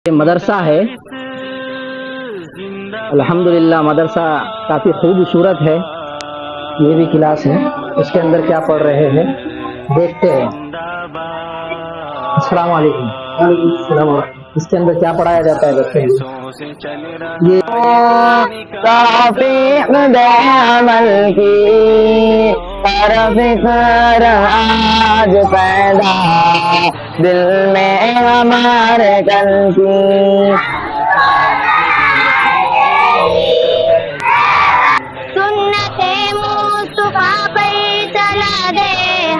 یہ مدرسہ ہے، الحمدللہ مدرسہ کافی خوبصورت ہے۔ یہ بھی کلاس ہے، اس کے اندر کیا پڑھ رہے ہیں دیکھتے ہیں۔ السلام علیکم۔ وعلیکم السلام ورحمۃ۔ اس کے اندر کیا پڑھایا جاتا ہے دیکھتے ہیں۔ یہ عمل کی طرف کر آج پیدا دل میں ہمارے کل کی سنت مصطفیٰ پہ چلا دے،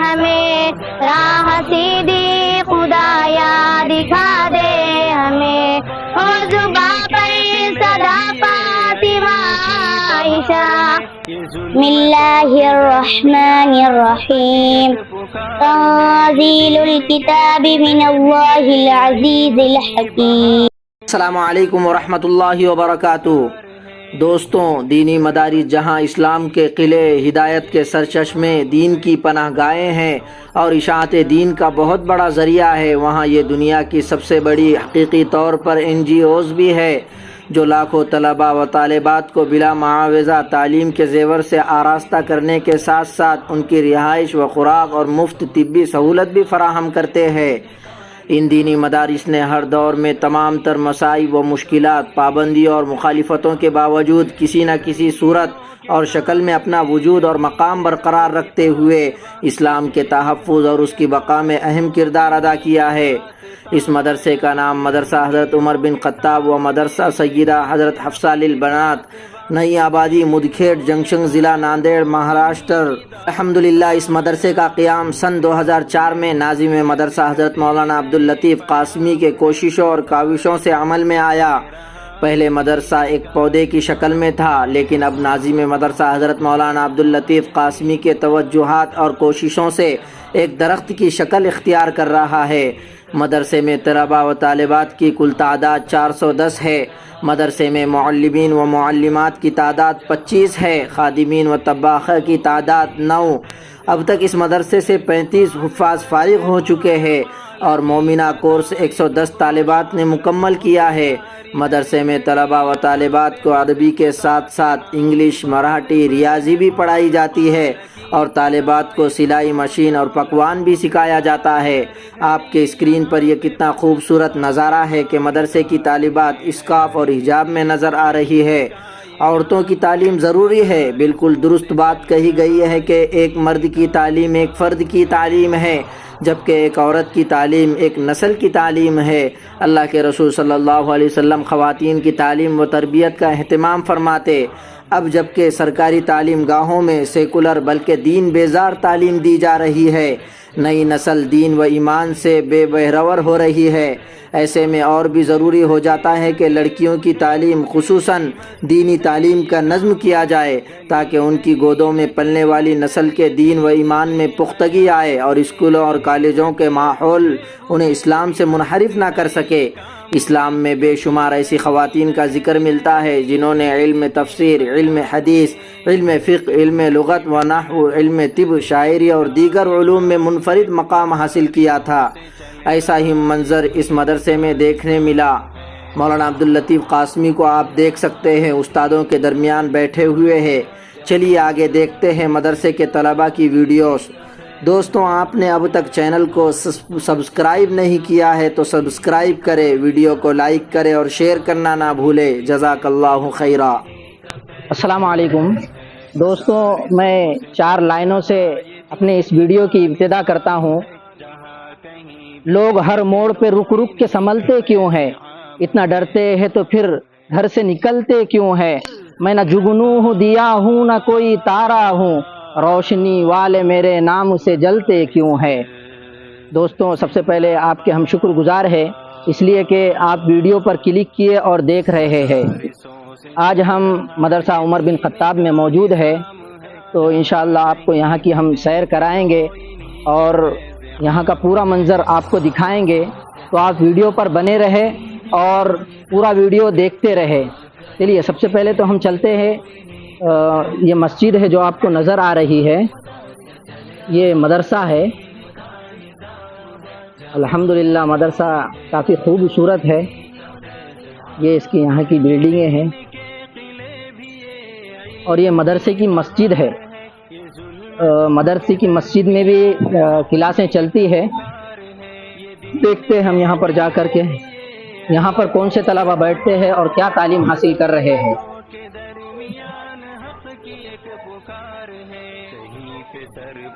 ہمیں راہ سیدھی خدایا دکھا دے، ہمیں اور زباں پر صدا فاطمہ عائشہ۔ بسم اللہ الرحمن الرحیم، تنزیل الکتاب من اللہ العزیز الحکیم۔ السلام علیکم ورحمۃ اللہ وبرکاتہ۔ دوستوں، دینی مدارس جہاں اسلام کے قلعے، ہدایت کے سرچشمے، دین کی پناہ گاہیں ہیں اور اشاعت دین کا بہت بڑا ذریعہ ہے، وہاں یہ دنیا کی سب سے بڑی حقیقی طور پر NGOs بھی ہے جو لاکھوں طلباء و طالبات کو بلا معاوضہ تعلیم کے زیور سے آراستہ کرنے کے ساتھ ساتھ ان کی رہائش و خوراک اور مفت طبی سہولت بھی فراہم کرتے ہیں۔ ان دینی مدارس نے ہر دور میں تمام تر مصائب و مشکلات، پابندیوں اور مخالفتوں کے باوجود کسی نہ کسی صورت اور شکل میں اپنا وجود اور مقام برقرار رکھتے ہوئے اسلام کے تحفظ اور اس کی بقا میں اہم کردار ادا کیا ہے۔ اس مدرسے کا نام مدرسہ حضرت عمر بن خطاب و مدرسہ سیدہ حضرت حفصہ للبنات، نئی آبادی، مدکھیڈ جنکشن، ضلع ناندیڑ، مہاراشٹر۔ الحمدللہ اس مدرسے کا قیام سن 2004 میں ناظم مدرسہ حضرت مولانا عبداللطیف قاسمی کے کوششوں اور کاوشوں سے عمل میں آیا۔ پہلے مدرسہ ایک پودے کی شکل میں تھا، لیکن اب ناظم مدرسہ حضرت مولانا عبداللطیف قاسمی کے توجہات اور کوششوں سے ایک درخت کی شکل اختیار کر رہا ہے۔ مدرسے میں طلباء و طالبات کی کل تعداد 410 ہے۔ مدرسے میں معلمین و معلمات کی تعداد 25 ہے، خادمین و طباخہ کی تعداد 9۔ اب تک اس مدرسے سے 35 حفاظ فارغ ہو چکے ہیں اور مومنہ کورس 110 طالبات نے مکمل کیا ہے۔ مدرسے میں طلباء و طالبات کو عربی کے ساتھ ساتھ انگلش، مراٹھی، ریاضی بھی پڑھائی جاتی ہے اور طالبات کو سلائی مشین اور پکوان بھی سکھایا جاتا ہے۔ آپ کے اسکرین پر یہ کتنا خوبصورت نظارہ ہے کہ مدرسے کی طالبات اسکارف اور حجاب میں نظر آ رہی ہے۔ عورتوں کی تعلیم ضروری ہے، بالکل درست بات کہی گئی ہے کہ ایک مرد کی تعلیم ایک فرد کی تعلیم ہے، جبکہ ایک عورت کی تعلیم ایک نسل کی تعلیم ہے۔ اللہ کے رسول صلی اللہ علیہ وسلم خواتین کی تعلیم و تربیت کا اہتمام فرماتے۔ اب جبکہ سرکاری تعلیم گاہوں میں سیکولر بلکہ دین بیزار تعلیم دی جا رہی ہے، نئی نسل دین و ایمان سے بے بہرور ہو رہی ہے، ایسے میں اور بھی ضروری ہو جاتا ہے کہ لڑکیوں کی تعلیم خصوصاً دینی تعلیم کا نظم کیا جائے تاکہ ان کی گودوں میں پلنے والی نسل کے دین و ایمان میں پختگی آئے اور اسکولوں اور کالجوں کے ماحول انہیں اسلام سے منحرف نہ کر سکے۔ اسلام میں بے شمار ایسی خواتین کا ذکر ملتا ہے جنہوں نے علم تفسیر، علم حدیث، علم فقہ، علم لغت و نحو، علم طب، شاعری اور دیگر علوم میں منفرد مقام حاصل کیا تھا۔ ایسا ہی منظر اس مدرسے میں دیکھنے ملا۔ مولانا عبداللطیف قاسمی کو آپ دیکھ سکتے ہیں، استادوں کے درمیان بیٹھے ہوئے ہیں۔ چلیے آگے دیکھتے ہیں مدرسے کے طلباء کی ویڈیوز۔ دوستوں، آپ نے اب تک چینل کو سبسکرائب نہیں کیا ہے تو سبسکرائب کریں، ویڈیو کو لائک کریں اور شیئر کرنا نہ بھولیں۔ جزاک اللہ خیرا۔ السلام علیکم دوستوں، میں 4 لائنوں سے اپنے اس ویڈیو کی ابتدا کرتا ہوں۔ لوگ ہر موڑ پہ رک رک کے سنبھلتے کیوں ہیں؟ اتنا ڈرتے ہیں تو پھر گھر سے نکلتے کیوں ہیں؟ میں نہ جگنو ہوں، دیا ہوں، نہ کوئی تارا ہوں، روشنی والے میرے نام سے جلتے کیوں ہیں؟ دوستوں، سب سے پہلے آپ کے ہم شکر گزار ہیں اس لیے کہ آپ ویڈیو پر کلک کیے اور دیکھ رہے ہیں۔ آج ہم مدرسہ عمر بن خطاب میں موجود ہے تو انشاءاللہ آپ کو یہاں کی ہم سیر کرائیں گے اور یہاں کا پورا منظر آپ کو دکھائیں گے، تو آپ ویڈیو پر بنے رہے اور پورا ویڈیو دیکھتے رہے۔ چلیے سب سے پہلے تو ہم چلتے ہیں، یہ مسجد ہے جو آپ کو نظر آ رہی ہے، یہ مدرسہ ہے۔ الحمدللہ مدرسہ کافی خوبصورت ہے، یہ اس کی یہاں کی بلڈنگیں ہیں اور یہ مدرسے کی مسجد ہے. مدرسے کی مسجد میں بھی کلاسیں چلتی ہے. دیکھتے ہیں ہم یہاں پر جا کر کے یہاں پر کون سے طلبہ بیٹھتے ہیں اور کیا تعلیم حاصل کر رہے ہیں.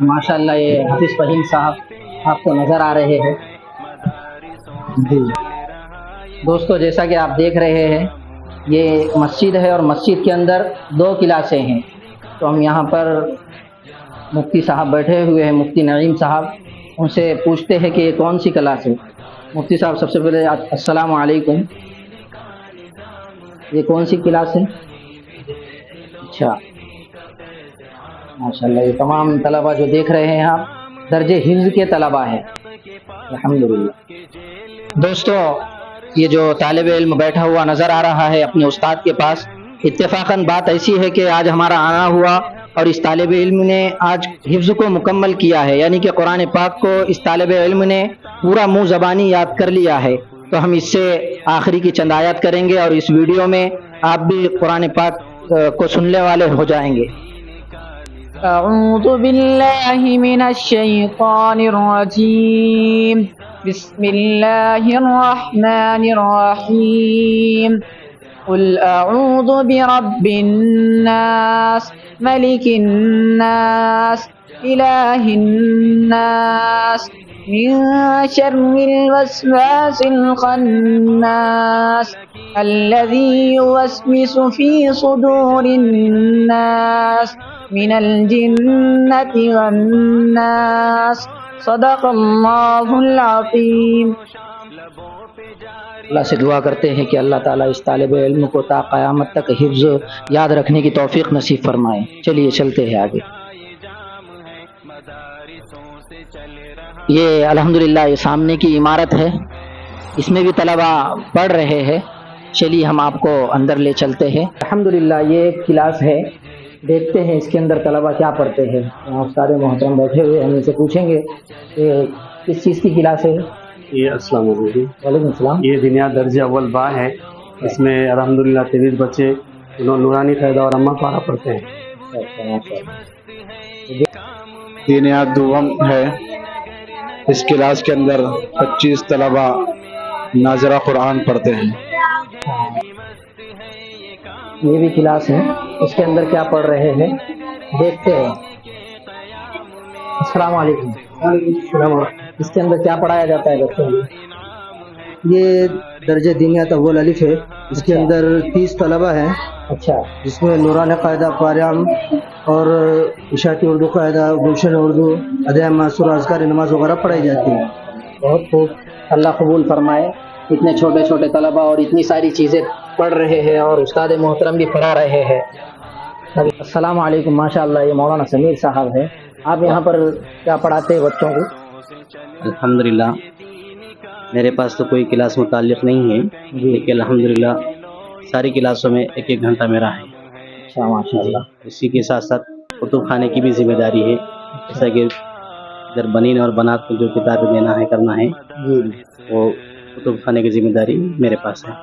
ماشاءاللہ یہ حافظ فہیم صاحب آپ کو نظر آ رہے ہیں. جی دوستو، جیسا کہ آپ دیکھ رہے ہیں یہ مسجد ہے اور مسجد کے اندر 2 کلاسیں ہیں. تو ہم یہاں پر مفتی صاحب بیٹھے ہوئے ہیں، مفتی نعیم صاحب. ان سے پوچھتے ہیں کہ یہ کون سی کلاس ہے. مفتی صاحب سب سے پہلے السلام علیکم، یہ کون سی کلاس ہے؟ اچھا ماشاءاللہ یہ تمام طلبہ جو دیکھ رہے ہیں آپ درجہ حفظ کے طلبہ ہیں الحمدللہ. دوستو، یہ جو طالب علم بیٹھا ہوا نظر آ رہا ہے اپنے استاد کے پاس، اتفاقاً بات ایسی ہے کہ آج ہمارا آنا ہوا اور اس طالب علم نے آج حفظ کو مکمل کیا ہے، یعنی کہ قرآن پاک کو اس طالب علم نے پورا منہ زبانی یاد کر لیا ہے. تو ہم اس سے آخری کی چند آیات کریں گے اور اس ویڈیو میں آپ بھی قرآن پاک کو سننے والے ہو جائیں گے. اعوذ باللہ من الشیطان الرجیم، بسم اللہ الرحمن الرحیم. قل اعوذ برب الناس ملک الناس الہ الناس من شر الوسواس الخناس الذي يوسوس في صدور الناس من الجنة والناس. صدق اللہ العظیم. اللہ سے دعا کرتے ہیں کہ اللہ تعالیٰ اس طالب علم کو تا قیامت تک حفظ یاد رکھنے کی توفیق نصیب فرمائے. چلیے چلتے ہیں آگے. یہ الحمدللہ یہ سامنے کی عمارت ہے، اس میں بھی طلبہ پڑھ رہے ہیں. چلیے ہم آپ کو اندر لے چلتے ہیں. الحمدللہ یہ ایک کلاس ہے، دیکھتے ہیں اس کے اندر طلبہ کیا پڑھتے ہیں. استاد محترم بیٹھے ہوئے، ہم ان سے پوچھیں گے کہ کس چیز کی کلاس ہے. یہ السلام علیکم. وعلیکم السلام. یہ دنیا درجہ اول با ہے، اس میں الحمدللہ 23 بچے نورانی قاعدہ اور اما پارا پڑھتے ہیں. دینیات دوم ہے، اس کلاس کے اندر 25 طلبہ ناظرہ قرآن پڑھتے ہیں. یہ بھی کلاس ہے، اس کے اندر کیا پڑھ رہے ہیں دیکھتے ہیں. السلام علیکم. السلام. اس کے اندر کیا پڑھایا جاتا ہے بچوں کو؟ یہ درجہ دینیات اول الف ہے، اس کے اندر 30 طلبہ ہیں. اچھا، جس میں نورانہ قاعدہ پارام اور اشاعتی اردو قاعدہ، گلشن اردو، ادائے معصور، اذکار نماز وغیرہ پڑھائی جاتی ہے. بہت خوب، اللہ قبول فرمائے. اتنے چھوٹے چھوٹے طلبہ اور اتنی ساری چیزیں پڑھ رہے ہیں اور استاد محترم بھی پڑھا رہے ہیں. السلام علیکم. ماشاءاللہ یہ مولانا سمیر صاحب ہے. آپ یہاں پر کیا پڑھاتے ہیں بچوں کو؟ الحمدللہ میرے پاس تو کوئی کلاس متعلق نہیں ہے، لیکن الحمدللہ ساری کلاسوں میں ایک ایک گھنٹہ میرا ہے. اچھا ماشاءاللہ. اسی کے ساتھ ساتھ کتب خانے کی بھی ذمہ داری ہے، جیسا کہ ادھر بنین اور بنات کو جو کتابیں دینا ہے کرنا ہے وہ کتب خانے کی ذمہ داری میرے پاس ہے.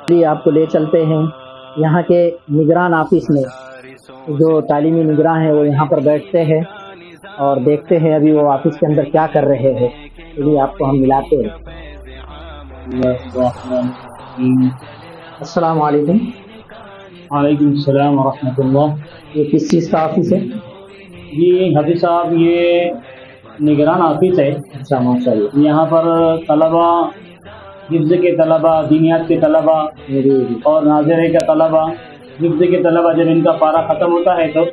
جی آپ کو لے چلتے ہیں یہاں کے نگران آفس میں. جو تعلیمی نگراں ہیں وہ یہاں پر بیٹھتے ہیں اور دیکھتے ہیں ابھی وہ آفس کے اندر کیا کر رہے ہیں. چلیے آپ کو ہم ملاتے ہیں. السلام علیکم. وعلیکم السلام ورحمۃ اللہ. یہ کس چیز کا آفس ہے؟ جی حفیظ صاحب یہ نگران آفس ہے. اچھا ماشاء اللہ. یہاں پر طلبہ، حفظ کے طلبہ، دینیات کے طلبہ اور ناظرے کے طلبہ، حفظ کے طلبہ جب ان کا پارہ ختم ہوتا ہے تو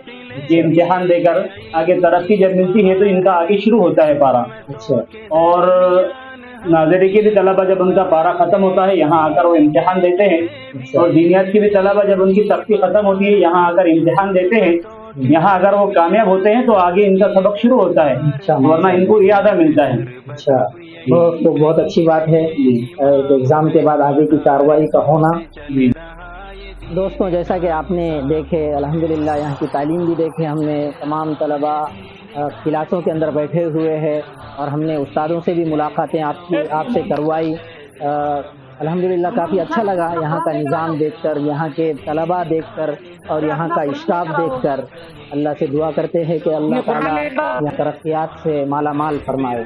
یہ امتحان دے کر آگے ترقی جب ملتی ہے تو ان کا آگے شروع ہوتا ہے پارہ. اچھا. اور ناظرے کے بھی طلبہ جب ان کا پارہ ختم ہوتا ہے یہاں آ کر وہ امتحان دیتے ہیں، اور دینیات کے بھی طلبہ جب ان کی سختی ختم ہوتی ہے یہاں آ کر امتحان دیتے ہیں. یہاں اگر وہ کامیاب ہوتے ہیں تو آگے ان کا سبق شروع ہوتا ہے، ورنہ ان کو اعادہ ملتا ہے. اچھا تو بہت اچھی بات ہے ایگزام کے بعد آگے کی کارروائی کا ہونا. دوستوں جیسا کہ آپ نے دیکھے الحمدللہ یہاں کی تعلیم بھی دیکھے ہم نے. تمام طلبہ کلاسوں کے اندر بیٹھے ہوئے ہیں اور ہم نے استادوں سے بھی ملاقاتیں آپ سے کروائی. الحمدللہ کافی اچھا لگا یہاں کا نظام دیکھ کر، یہاں کے طلباء دیکھ کر اور یہاں کا اسٹاف دیکھ کر۔ اللہ سے دعا کرتے ہیں کہ اللہ تعالیٰ یہاں ترقیات سے مالا مال فرمائے۔